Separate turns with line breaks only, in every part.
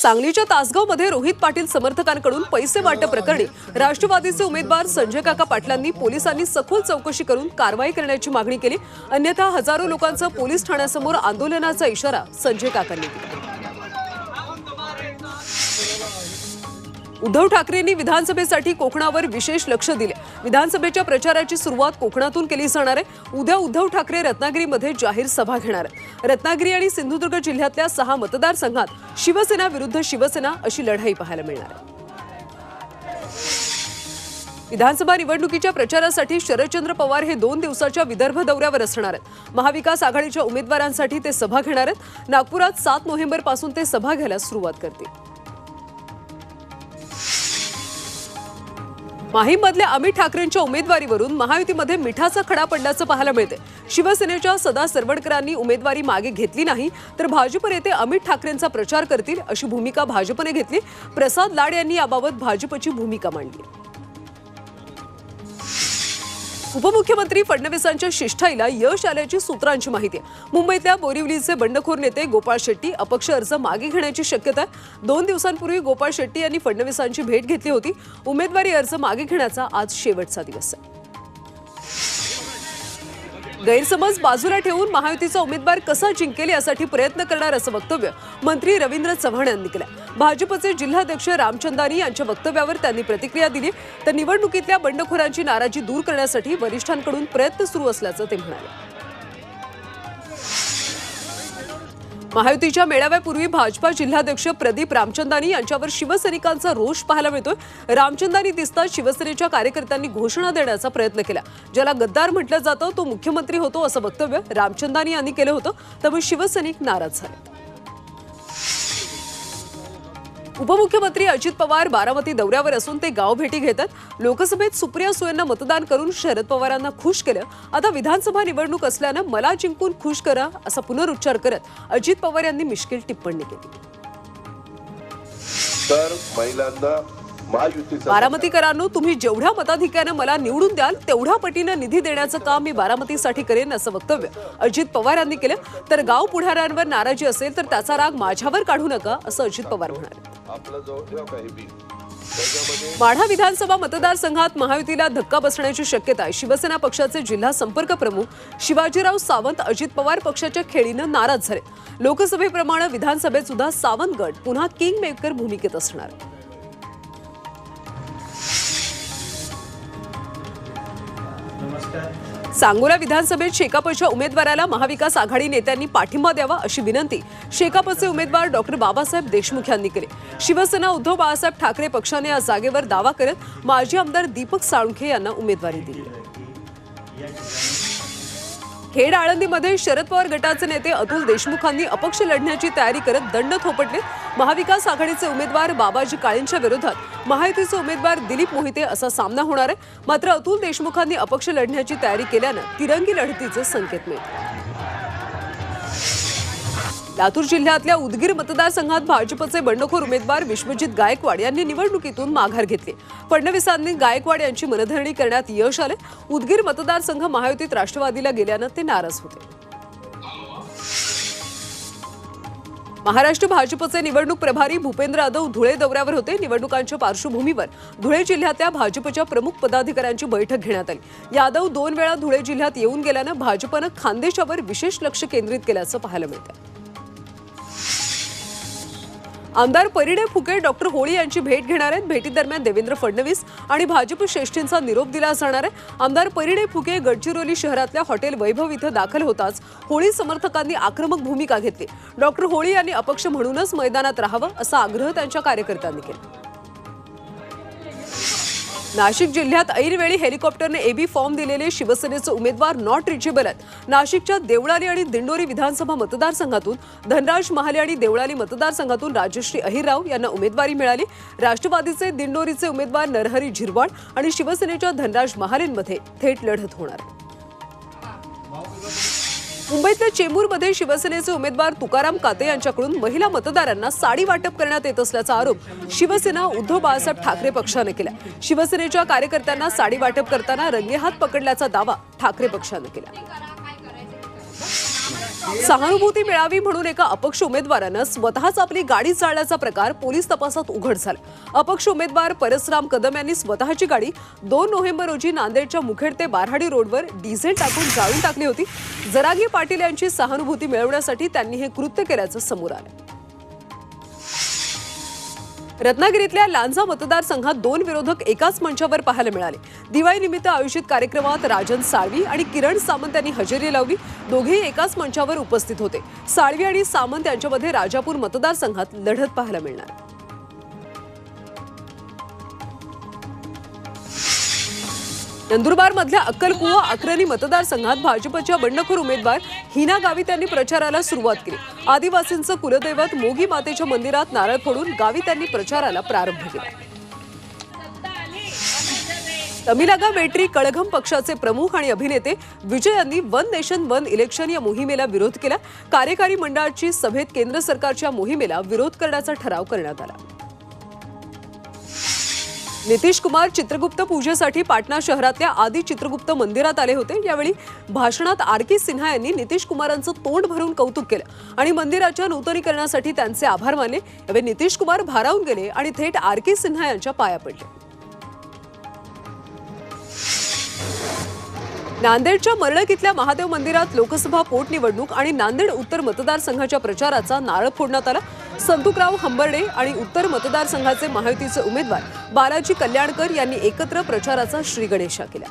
सांगलीच्या तासगावमध्ये रोहित पाटील समर्थकांकडून पैसे वाटप प्रकरणी राष्ट्रवादीचे उमेदवार संजय काका पाटलांनी पोलिसांनी सखोल चौकशी करून कारवाई करण्याची मागणी केली। अन्यथा हजारो लोकांचा पोलीस ठाण्यासमोर आंदोलनाचा इशारा संजय काकांनी दिला। उद्धव ठाकरेंनी विधानसभेसाठी कोकणावर विशेष लक्ष दिले। विधानसभेच्या प्रचाराची सुरुवात कोकणातून केली जाणार आहे। उद्या उद्धव ठाकरे रत्नागिरीमध्ये जाहीर सभा घेणार आहेत। रत्नागिरी आणि सिंधुदुर्ग जिल्ह्यातल्या 6 मतदारसंघात शिवसेना विरुद्ध शिवसेना अशी लढाई पाहायला मिळणार आहे। विधानसभा निवडणुकीच्या प्रचारासाठी शरदचंद्र पवार हे 2 दिवसाच्या विदर्भ दौऱ्यावर असणार आहेत। महाविकास आघाडीच्या उमेदवारांसाठी ते सभा घेणार आहेत। नागपुरात 7 नोव्हेंबरपासून ते सभा घ्यायला सुरुवात करतील। माहीममधल्या अमित ठाकरेंच्या उमेदवारीवरून महायुतीमध्ये मिठाचा खडा पडल्याचं पाहायला मिळते। शिवसेनेच्या सदा सरवडकरांनी उमेदवारी मागे घेतली नाही तर भाजप नेते अमित ठाकरेंचा प्रचार करतील अशी भूमिका भाजपने घेतली। प्रसाद लाड यांनी याबाबत भाजपची भूमिका मांडली। उपमुख्यमंत्री फडणवीसांच्या शिष्टाईला यश आल्याची सूत्रांची माहिती आहे। मुंबईतल्या बोरिवलीचे बंडखोर नेते गोपाळ शेट्टी अपक्ष अर्ज मागे घेण्याची शक्यता आहे। 2 दिवसांपूर्वी गोपाळ शेट्टी यांनी फडणवीसांची भेट घेतली होती। उमेदवारी अर्ज मागे घेण्याचा आज शेवटचा दिवस आहे। गैरसमज बाजूला ठेवून महायुतीचा उमेदवार कसा जिंकेल यासाठी प्रयत्न करणार असं वक्तव्य मंत्री रवींद्र चव्हाण यांनी केलं। भाजपचे जिल्हाध्यक्ष रामचंदानी यांच्या वक्तव्यावर त्यांनी प्रतिक्रिया दिली। तर निवडणुकीतल्या बंडखोरांची नाराजी दूर करण्यासाठी वरिष्ठांकडून प्रयत्न सुरू असल्याचं ते म्हणाले। महायुतीच्या मेळाव्यापूर्वी भाजपा जिल्हाध्यक्ष प्रदीप रामचंदानी यांच्यावर शिवसैनिकांचा रोष पाहायला मिळतोय। रामचंदानी दिसताच शिवसेनेच्या कार्यकर्त्यांनी घोषणा देण्याचा प्रयत्न केला। ज्याला गद्दार म्हटलं जातं तो मुख्यमंत्री होतो असं वक्तव्य रामचंदानी यांनी केलं होतं। त्यामुळे शिवसैनिक नाराज झाले। उपमुख्यमंत्री अजित पवार बारामती दौऱ्यावर असून ते गाव भेटी घेतात। लोकसभेत सुप्रिया सुळेंना मतदान करून शरद पवारांना खुश केलं। आता विधानसभा निवडणूक असल्यानं मला जिंकून खुश करा असा पुनरुच्चार करत अजित पवार यांनी मिश्किल टिप्पणी केली।
तर महिलांना
बारामतीकरांनो, तुम्ही जेवढ्या मताधिक्याने मला निवडून द्याल तेवढ्या पटीने निधी देण्याचं काम मी बारामतीसाठी करेन असं वक्तव्य अजित पवार यांनी केलं। तर गाव पुढाऱ्यांवर नाराजी असेल तर त्याचा राग माझ्यावर काढू नका असं अजित पवार म्हणाले। माढा विधानसभा मतदारसंघात महायुतीला धक्का बसण्याची शक्यता आहे। शिवसेना पक्षाचे जिल्हा संपर्क प्रमुख शिवाजीराव सावंत अजित पवार पक्षाच्या खेळीनं नाराज झाले। लोकसभेप्रमाणे विधानसभेत सुद्धा सावंत गट पुन्हा किंग मेकर भूमिकेत असणार। सांगोला विधानसभेत शेकापच्या उमेदवाराला महाविकास आघाडी नेत्यांनी पाठिंबा द्यावा अशी विनंती शेकापचे उमेदवार डॉक्टर बाबासाहेब देशमुख यांनी केली। शिवसेना उद्धव बाळासाहेब ठाकरे पक्षाने या जागेवर दावा करत माजी आमदार दीपक साळुंखे यांना उमेदवारी दिली। खेड आळंदीमध्ये शरद पवार गटाचे नेते अतुल देशमुखांनी अपक्ष लढण्याची तयारी करत दंड थोपटले। महाविकास आघाडीचे उमेदवार बाबाजी काळेंच्या विरोधात महायुतीचे उमेदवार दिलीप मोहिते असा सामना होणार आहे। मात्र अतुल देशमुखांनी अपक्ष लढण्याची तयारी केल्यानं तिरंगी लढतीचे संकेत मिळतात। लातूर जिल्ह्यातल्या उदगीर मतदारसंघात भाजपचे बंडखोर उमेदवार विश्वजित गायकवाड यांनी निवडणुकीतून माघार घेतली। फडणवीसांनी गायकवाड यांची मनधरणी करण्यात यश आले। उदगीर मतदारसंघ महायुतीत राष्ट्रवादीला गेल्यानं ते नाराज होते। महाराष्ट्र भाजपचे निवडणूक प्रभारी भूपेंद्र यादव धुळे दौऱ्यावर होते। निवडणुकांच्या पार्श्वभूमीवर धुळे जिल्ह्यातल्या भाजपच्या प्रमुख पदाधिकाऱ्यांची बैठक घेण्यात आली। यादव 2 वेळा धुळे जिल्ह्यात येऊन गेल्यानं भाजपनं खान्देशावर विशेष लक्ष केंद्रित केल्याचं पाहायला मिळतं। आमदार परिणय फुके डॉक्टर होळी यांची भेट घेणार आहेत। भेटीदरम्यान देवेंद्र फडणवीस आणि भाजप श्रेष्ठींचा निरोप दिला जाणार आहे। आमदार परिणय फुके गडचिरोली शहरातल्या हॉटेल वैभव इथं दाखल होताच होळी समर्थकांनी आक्रमक भूमिका घेतली। डॉक्टर होळी यांनी अपक्ष म्हणूनच मैदानात राहावं असा आग्रह त्यांच्या कार्यकर्त्यांनी केला। नाशिक जिल्ह्यात ऐनवेळी हेलिकॉप्टरने एबी फॉर्म दिलेले शिवसेनेचे उमेदवार नॉट रिचेबल आहेत। नाशिकच्या देवळाली आणि दिंडोरी विधानसभा मतदारसंघातून धनराज महाले आणि देवळाली मतदारसंघातून राजश्री अहिरराव यांना उमेदवारी मिळाली। राष्ट्रवादीचे दिंडोरीचे उमेदवार नरहरी झिरवाळ आणि शिवसेनेच्या धनराज महालेंमध्ये थेट लढत होणार आहे। मुंबईतल्या चेंबूरमध्ये शिवसेनेचे उमेदवार तुकाराम काते यांच्याकडून महिला मतदारांना साडी वाटप करण्यात येत असल्याचा आरोप शिवसेना उद्धव बाळासाहेब ठाकरे पक्षाने केला। शिवसेनेच्या कार्यकर्त्यांना साडी वाटप करताना रंगेहात पकडल्याचा दावा ठाकरे पक्षाने केला। सहानुभूती मिळावी म्हणून एका अपक्ष उमेदवारानं स्वतःच आपली गाडी चालण्याचा प्रकार पोलीस तपासात उघड झाला। अपक्ष उमेदवार परसराम कदम यांनी स्वतःची गाडी 2 नोव्हेंबर रोजी नांदेडच्या मुखेड ते बारहाडी रोडवर डिझेल टाकून जाळून टाकली होती। जरांगे पाटील यांची सहानुभूती मिळवण्यासाठी त्यांनी हे कृत्य केल्याचं समोर आलं। रत्नागिरीतल्या लांजा मतदारसंघात 2 विरोधक एकाच मंचावर पाहायला मिळाले। दिवाळीनिमित्त आयोजित कार्यक्रमात राजन साळवी आणि किरण सामंत यांनी हजेरी लावली। दोघेही एकाच मंचावर उपस्थित होते। साळवी आणि सामंत यांच्यामध्ये राजापूर मतदारसंघात लढत पाहायला मिळणार। नंदुरबार मधल्या अक्कलकुवा अक्राणी मतदारसंघात भाजपच्या बंडखोर उमेदवार हिना गावित यांनी प्रचाराला सुरुवात केली। आदिवासींचं कुलदैवत मोगी मातेच्या मंदिरात नारळ फोडून गावित यांनी प्रचाराला प्रारंभ केला। तमिलागा वेट्री कळघम पक्षाचे प्रमुख आणि अभिनेते विजय यांनी वन नेशन वन इलेक्शन या मोहिमेला विरोध केला। कार्यकारी मंडळाची सभेत केंद्र सरकारच्या मोहिमेला विरोध करण्याचा ठराव करण्यात आला। नितीश कुमार चित्रगुप्त पूजेसाठी पाटणा शहरातल्या आदि चित्रगुप्त मंदिरात आले होते। यावेळी भाषणात आर.के. सिन्हा यांनी नितीश कुमारांचं तोंड भरून कौतुक केलं आणि मंदिराच्या नूतनीकरणासाठी त्यांचे आभार मानले। यावेळी नितीश कुमार भारावून गेले आणि थेट आर.के. सिन्हा यांच्या पाया पडले। नांदेडच्या मरळक इथल्या महादेव मंदिरात लोकसभा पोटनिवडणूक आणि नांदेड उत्तर मतदारसंघाच्या प्रचाराचा नारळ फोडण्यात आला। संतुकराव हंबर्डे आणि उत्तर मतदारसंघाचे महायुतीचे उमेदवार बालाजी कल्याणकर यांनी एकत्र प्रचाराचा श्रीगणेशा केला।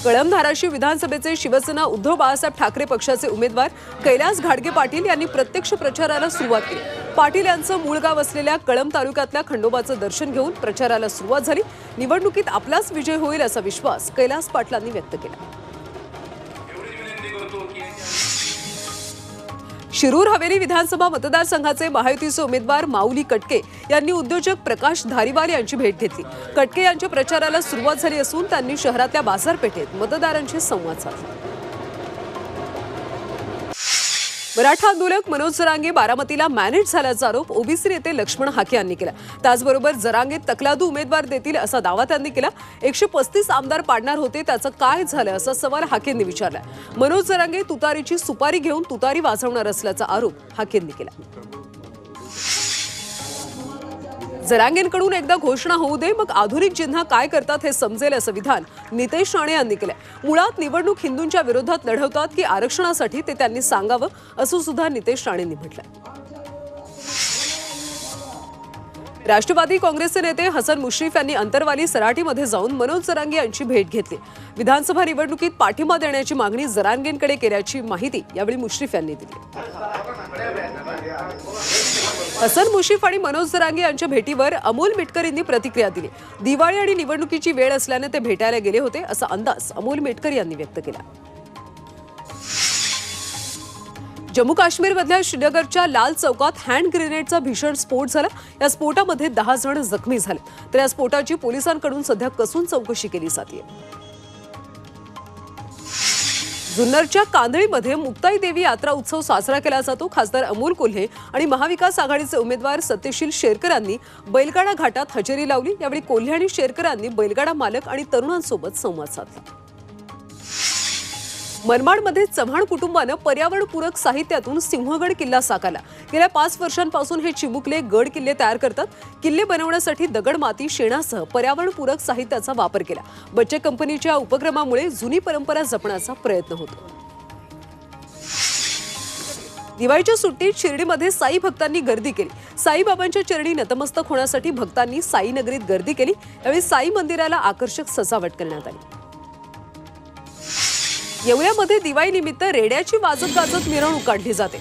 कळंब धाराशिव विधानसभेचे शिवसेना उद्धव बाळासाहेब ठाकरे पक्षाचे उमेदवार कैलास घाडगे पाटील यांनी प्रत्यक्ष प्रचाराला सुरुवात केली। पाटील यांचं मूळ गाव असलेल्या कळंब तालुक्यातल्या खंडोबाचं दर्शन घेऊन प्रचाराला सुरुवात झाली। निवडणुकीत आपलाच विजय होईल असा विश्वास कैलास पाटलांनी व्यक्त केला। शिरूर हवेली विधानसभा मतदारसंघाचे महायुतीचे उमेदवार माऊली कटके यांनी उद्योजक प्रकाश धारीवाल यांची भेट घेतली। कटके यांच्या प्रचाराला सुरुवात झाली असून त्यांनी शहरातल्या बाजारपेठेत मतदारांशी संवाद साधला। मराठा आंदोलक मनोज जरांगे बारामतीला मॅनेज झाल्याचा आरोप ओबीसी नेते लक्ष्मण हाके यांनी केला। त्याचबरोबर जरांगे तकलादू उमेदवार देतील असा दावा त्यांनी केला। 135 आमदार पाडणार होते, त्याचं काय झालं असा सवाल हाकेंनी विचारला। मनोज जरांगे तुतारीची सुपारी घेऊन तुतारी वाजवणार असल्याचा आरोप हाकेंनी केला। जरांगेंकडून एकदा घोषणा होऊ दे, मग आधुनिक जिल्हा काय करतात हे समजेल असं विधान नितेश राणे यांनी केलं। मुळात निवडणूक हिंदूंच्या विरोधात लढवतात की आरक्षणासाठी ते त्यांनी सांगावं असं सुद्धा नितेश राणेंनी म्हटलं। राष्ट्रवादी काँग्रेसचे नेते हसन मुश्रीफ यांनी अंतरवाली सराटीमध्ये जाऊन मनोज जरांगे यांची भेट घेतली। विधानसभा निवडणुकीत पाठिंबा देण्याची मागणी जरांगेंकडे केल्याची माहिती यावेळी मुश्रीफ यांनी दिली। हसन मुश्रीफ आणि मनोज जरांगे यांच्या भेटीवर अमोल मिटकर यांनी प्रतिक्रिया दिली। दिवाळी आणि निवडणुकीची वेळ असल्याने ते भेटायला गेले होते असा अंदाज अमोल मिटकर यांनी व्यक्त केला। जम्मू काश्मीरमधल्या श्रीनगरच्या लाल चौकात हँड ग्रेनेडचा भीषण स्फोट झाला। या स्फोटामध्ये 10 जण जखमी झाले, तर या स्फोटाची पोलिसांकडून सध्या कसून चौकशी केली जाते। जुन्नरच्या कांदळीमध्ये मुक्ताई देवी यात्रा उत्सव साजरा केला जातो। खासदार अमोल कोल्हे आणि महाविकास आघाडीचे उमेदवार सत्यशील शेरकरांनी बैलगाडा घाटात हजेरी लावली। यावेळी कोल्हे आणि शेरकरांनी बैलगाडा मालक आणि तरुणांसोबत संवाद साधला। मनमाडमध्ये चव्हाण कुटुंबानं पर्यावरणपूरक साहित्यातून सिंहगड किल्ला साकारला। गेल्या 5 वर्षांपासून हे चिमुकले गड किल्ले तयार करतात। किल्ले बनवण्यासाठी दगड, माती, शेणासह पर्यावरणपूरक साहित्याचा वापर केला। बच्चे कंपनीच्या उपक्रमामुळे जुनी परंपरा जपण्याचा प्रयत्न होतो। दिवाळीच्या सुट्टीत शिर्डीमध्ये साई भक्तांनी गर्दी केली। साईबाबांच्या चरणी नतमस्तक होण्यासाठी भक्तांनी साई नगरीत गर्दी केली। यावेळी साई मंदिराला आकर्षक सजावट करण्यात आली। येवल्यामध्ये दिवाळीनिमित्त रेड्याची वाजत गाजत मिरवणूक काढली जाते।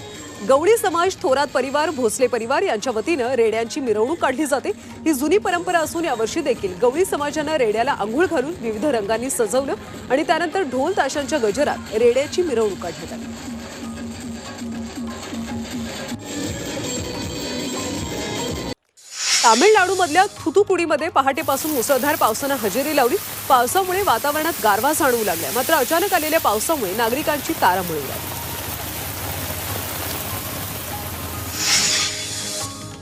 गवळी समाज, थोरात परिवार, भोसले परिवार यांच्या वतीनं रेड्यांची मिरवणूक काढली जाते। ही जुनी परंपरा असून यावर्षी देखील गवळी समाजानं रेड्याला आंघोळ घालून विविध रंगांनी सजवलं आणि त्यानंतर ढोल ताशांच्या गजरात रेड्याची मिरवणूक काढण्यात आली। तामिळनाडूमधल्या थुथुकुडीमध्ये पहाटेपासून मुसळधार पावसानं हजेरी लावली। पावसामुळे वातावरणात गारवा जाणवू लागला, मात्र अचानक आलेल्या पावसामुळे नागरिकांची तारांबळ उडाली।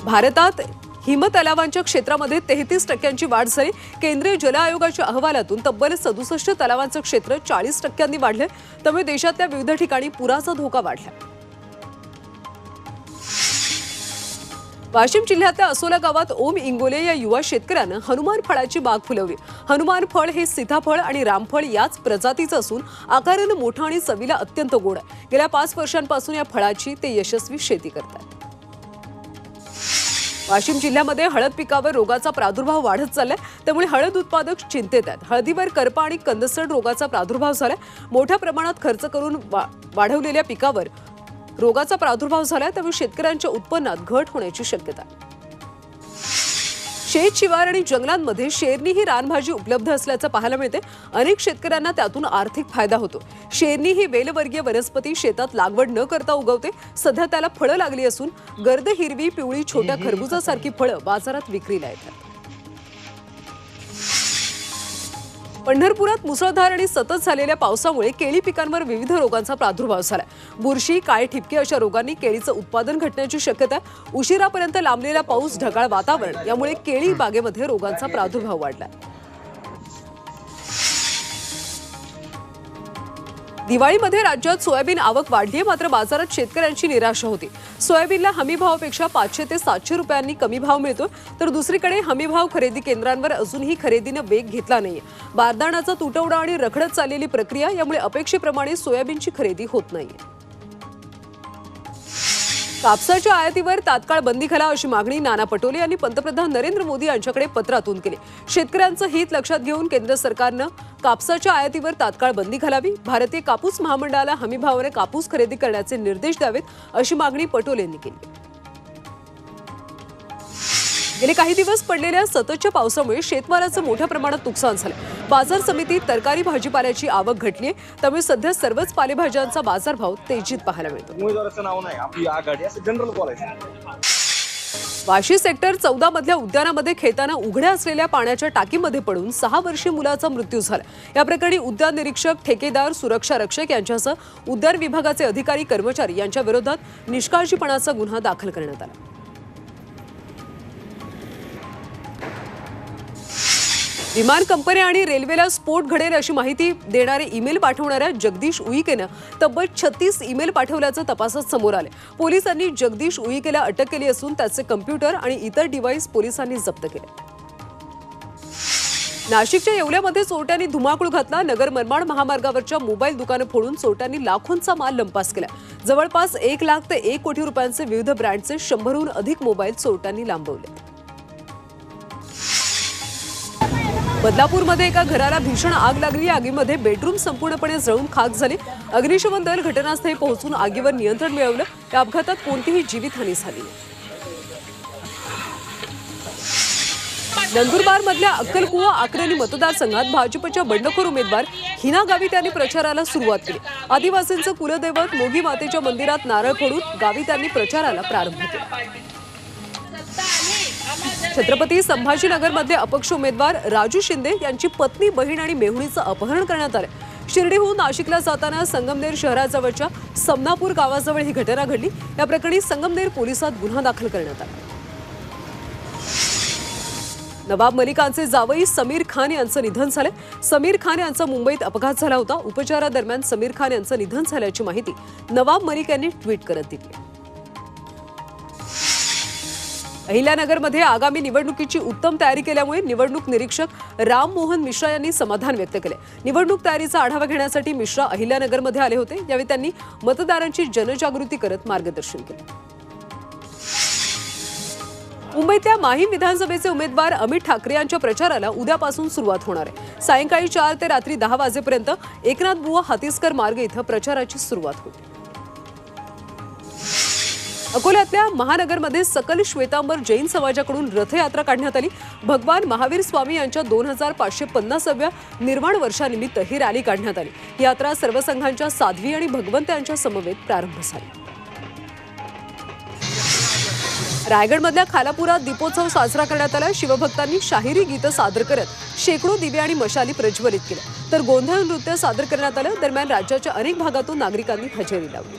भारतात हिमतलावांच्या क्षेत्रामध्ये 33% वाढ झाली। केंद्रीय जल आयोगाच्या अहवालातून तब्बल 67 तलावांचं क्षेत्र 40% वाढले, त्यामुळे देशातल्या विविध ठिकाणी पुराचा धोका वाढला। वाशिम जिल्ह्यातल्या असोला गावात ओम इंगोले या युवा शेतकऱ्यानं हनुमान फळाची बाग फुलवली। हनुमान फळ हे सीताफळ आणि रामफळ याच प्रजातीचं असून आकारानं मोठं आणि चवीला अत्यंत गोड आहे। गेल्या 5 वर्षांपासून या फळाची ते यशस्वी शेती करतात। वाशिम जिल्ह्यामध्ये हळद पिकावर रोगाचा प्रादुर्भाव वाढत चाललाय, त्यामुळे हळद उत्पादक चिंतेत आहेत। हळदीवर करपा आणि कंदसड रोगाचा प्रादुर्भाव झालाय। मोठ्या प्रमाणात खर्च करून वाढवलेल्या पिकावर रोगाचा प्रादुर्भाव झालाय, त्यामुळे शेतकऱ्यांच्या उत्पन्नात घट होण्याची शक्यता आहे। शेत शिवार आणि जंगलांमध्ये शेरनी ही रानभाजी उपलब्ध असल्याचं पाहायला मिळते। अनेक शेतकऱ्यांना त्यातून आर्थिक फायदा होतो। शेरनी ही वेलवर्गीय वनस्पती शेतात लागवड न करता उगवते। सध्या त्याला फळं लागली असून गर्द हिरवी पिवळी छोट्या खरबुजासारखी फळं बाजारात विक्रीला येतात। पंढरपुरात मुसळधार आणि सतत झालेल्या पावसामुळे केळी पिकांवर विविध रोगांचा प्रादुर्भाव झाला। बुरशी, काळे ठिपके अशा रोगांनी केळीचं उत्पादन घटण्याची शक्यता आहे। उशिरापर्यंत लांबलेला पाऊस, ढगाळ वातावरण यामुळे केळी बागेमध्ये रोगांचा प्रादुर्भाव वाढला। दिवाळीमध्ये राज्यात सोयाबीन आवक वाढली, मात्र बाजारात शेतकऱ्यांची निराशा होती। सोयाबीनला हमी भावापेक्षा 500 ते 700 रुपयांनी कमी भाव मिळतो, तर दुसरीकडे हमी भाव खरेदी केंद्रांवर अजूनही खरेदीने वेग घेतला नाहीये। बारदाण्याचा तुटवडा आणि रखडत चाललेली प्रक्रिया यामुळे अपेक्षेप्रमाणे सोयाबीनची खरेदी होत नाहीये। कापसाच्या आयातीवर तात्काळ बंदी घाला अशी मागणी नाना पटोले यांनी पंतप्रधान नरेंद्र मोदी यांच्याकडे पत्रातून केली। शेतकऱ्यांचं हित लक्षात घेऊन केंद्र सरकारनं कापसाच्या आयातीवर तात्काळ बंदी घालावी, भारतीय कापूस महामंडळाला हमीभावाने कापूस खरेदी करण्याचे निर्देश द्यावेत अशी मागणी पटोले यांनी केली। गेले काही दिवस पडलेल्या सततच्या पावसामुळे शेतमालाचं मोठ्या प्रमाणात नुकसान झालं। बाजार समितीत तरकारी भाजीपाल्याची आवक घटली, त्यामुळे सध्या सर्वच पालेभाज्यांचा बाजारभाव तेजीत पाहायला मिळतो।
उमेदवाराचं नाव नाही, आपली आघाडी असं जनरल बोलायचं।
वाशी सेक्टर 14 मधल्या उद्यानामध्ये खेळताना उघड्या असलेल्या पाण्याच्या टाकीमध्ये पडून 6 वर्षीय मुलाचा मृत्यू झाला। या प्रकरणी उद्यान निरीक्षक, ठेकेदार, सुरक्षा रक्षक यांच्यासह उद्यान विभागाचे अधिकारी कर्मचारी यांच्या विरोधात निष्काळजीपणाचा गुन्हा दाखल करण्यात आला। विमान कंपन्या आणि रेल्वेला स्फोट घडेल अशी माहिती देणारे ईमेल पाठवणाऱ्या जगदीश उईकेनं तब्बल 36 ईमेल पाठवल्याचं तपासात समोर आले। पोलिसांनी जगदीश उईकेला अटक केली असून त्याचे कम्प्युटर आणि इतर डिव्हाइस पोलिसांनी जप्त केले। नाशिकच्या येवल्यामध्ये चोरट्यांनी धुमाकूळ घातला। नगर मनमाड महामार्गावरच्या मोबाईल दुकानं फोडून चोरट्यांनी लाखोंचा माल लंपास केला। जवळपास 1 लाख ते 1 कोटी रुपयांचे विविध ब्रँडचे 100हून अधिक मोबाईल चोरट्यांनी लांबवले। बदलापूरमध्ये एका घराला भीषण आग लागली। आगीमध्ये बेडरूम संपूर्णपणे जळून खाक झाली। अग्निशमन दल घटनास्थळी पोहोचून आगीवर नियंत्रण मिळवलं। या अपघातात कोणतीही जीवितहानी झाली नाही। नंदुरबारमधल्या अक्कलकुवा आकरणी मतदारसंघात भाजपच्या बंडखोर उमेदवार हिना गावित यांनी प्रचाराला सुरुवात केली। आदिवासींचं कुलदैवत मोगी मातेच्या मंदिरात नारळ फोडून गावित यांनी प्रचाराला प्रारंभ केला। छत्रपती संभाजीनगरमध्ये अपक्ष उमेदवार राजू शिंदे यांची पत्नी, बहीण आणि मेहुणीचं अपहरण करण्यात आलं। शिर्डीहून नाशिकला जाताना संगमनेर शहराजवळच्या समनापूर गावाजवळ ही घटना घडली। या प्रकरणी संगमनेर पोलिसात गुन्हा दाखल करण्यात आला। नवाब मलिकांचे जावई समीर खान यांचं निधन झाले। समीर खान यांचा मुंबईत अपघात झाला होता। उपचारादरम्यान समीर खान यांचं निधन झाल्याची माहिती नवाब मलिक यांनी ट्विट करत दिली। अहिल्यानगरमध्ये आगामी निवडणुकीची उत्तम तयारी केल्यामुळे निवडणूक निरीक्षक राम मोहन मिश्रा यांनी समाधान व्यक्त केले। निवडणूक तयारीचा आढावा घेण्यासाठी मिश्रा अहिल्यानगरमध्ये आले होते। यावेळी त्यांनी मतदारांची जनजागृती करत मार्गदर्शन केले। मुंबईतल्या माहीम विधानसभेचे उमेदवार अमित ठाकरे यांच्या प्रचाराला उद्यापासून सुरुवात होणार आहे। सायंकाळी 4 ते रात्री 10 वाजेपर्यंत एकनाथ बुवा हातीसकर मार्ग इथं प्रचाराची सुरुवात होईल। अकोल्यातल्या महानगरमध्ये सकल श्वेतांबर जैन समाजाकडून रथयात्रा काढण्यात आली। भगवान महावीर स्वामी यांच्या 2550व्या निर्वाण वर्षानिमित्त ही रॅली काढण्यात आली। ही यात्रा सर्व संघांच्या साध्वी आणि भगवंत यांच्या समवेत प्रारंभ झाली। रायगडमधल्या खालापुरात दीपोत्सव साजरा करण्यात आला। शिवभक्तांनी शाहिरी गीतं सादर करत शेकडो दिवे आणि मशाली प्रज्वलित केल्या, तर गोंधळ नृत्य सादर करण्यात आलं। दरम्यान राज्याच्या अनेक भागातून नागरिकांनी हजेरी लावली।